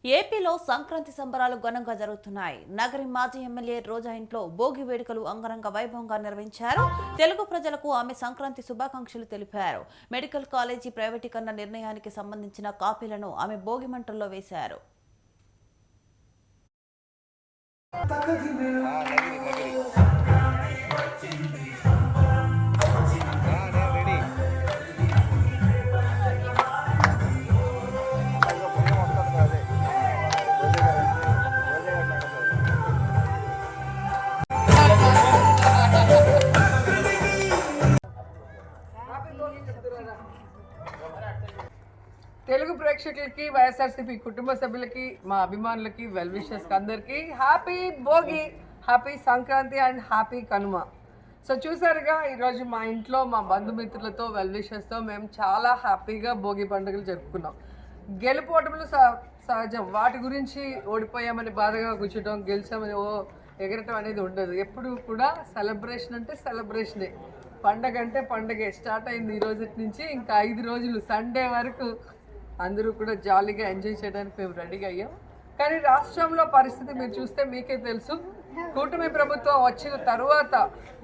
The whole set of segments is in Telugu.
ఏపీలో సంక్రాంతి సంబరాలు ఘనంగా జరుగుతున్నాయి. నగరి మాజీ ఎమ్మెల్యే రోజా ఇంట్లో భోగి వేడుకలు అంగరంగ వైభవంగా నిర్వహించారు. తెలుగు ప్రజలకు ఆమె సంక్రాంతి శుభాకాంక్షలు తెలిపారు. మెడికల్ కాలేజీ ప్రైవేటీకరణ నిర్ణయానికి సంబంధించిన కాపీలను ఆమె భోగి మంటల్లో వేశారు. తెలుగు ప్రేక్షకులకి, వైఎస్ఆర్సీపీ కుటుంబ సభ్యులకి, మా అభిమానులకి, వెల్ విషర్స్కి అందరికీ happy Bhogi, happy Sankranti and happy Kanuma. So చూసారుగా, ఈరోజు మా ఇంట్లో మా బంధుమిత్రులతో, వెల్ విషర్స్తో మేము చాలా హ్యాపీగా భోగి పండుగలు జరుపుకున్నాం. గెలుపోవటంలో సహజం. వాటి గురించి ఓడిపోయామని బాధగా కూర్చోటం, గెలిచామని ఎగరటం అనేది ఉండదు. ఎప్పుడు కూడా సెలబ్రేషన్ అంటే సెలబ్రేషనే. పండగ అంటే పండగే. స్టార్ట్ అయింది ఈ రోజు నుంచి, ఇంకా 5 రోజులు సండే వరకు అందరూ కూడా జాలీగా ఎంజాయ్ చేయడానికి మేము రెడీగా అయ్యాం. కానీ రాష్ట్రంలో పరిస్థితి మీరు చూస్తే మీకే తెలుసు. కూటమి ప్రభుత్వం వచ్చిన తర్వాత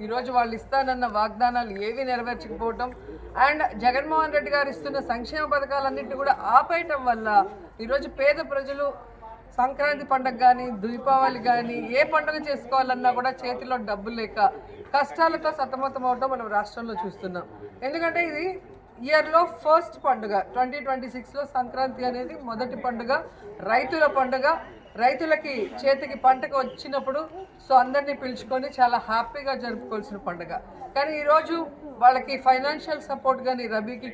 ఈరోజు వాళ్ళు ఇస్తానన్న వాగ్దానాలు ఏవి నెరవేర్చకపోవటం అండ్ జగన్మోహన్ రెడ్డి గారు ఇస్తున్న సంక్షేమ పథకాలన్నింటినీ కూడా ఆపేయటం వల్ల ఈరోజు పేద ప్రజలు సంక్రాంతి పండుగ కానీ, దీపావళి కానీ, ఏ పండుగ చేసుకోవాలన్నా కూడా చేతిలో డబ్బులు లేక కష్టాలతో సతమతం అవటం మనం రాష్ట్రంలో చూస్తున్నాం. ఎందుకంటే ఇది ఇయర్లో ఫస్ట్ పండుగ. 2026లో సంక్రాంతి అనేది మొదటి పండుగ, రైతుల పండుగ. రైతులకి చేతికి పంటకు వచ్చినప్పుడు సో అందరినీ పిలుచుకొని చాలా హ్యాపీగా జరుపుకోవాల్సిన పండుగ. కానీ ఈరోజు వాళ్ళకి ఫైనాన్షియల్ సపోర్ట్ కానీ రబీకి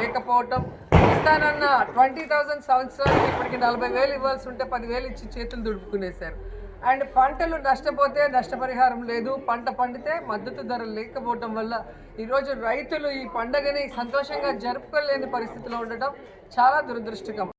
లేకపోవటం, ఇస్తానన్న 20,000 సంవత్సరాలకి ఇప్పటికి 40,000 ఇవ్వాల్సి ఉంటే 10,000 ఇచ్చి చేతులు దుడుపుకునేశారు. అండ్ పంటలు నష్టపోతే నష్టపరిహారం లేదు, పంట పండితే మద్దతు ధర లేకపోవటం వల్ల ఈరోజు రైతులు ఈ పండుగని సంతోషంగా జరుపుకోలేని పరిస్థితిలో ఉండటం చాలా దురదృష్టకరం.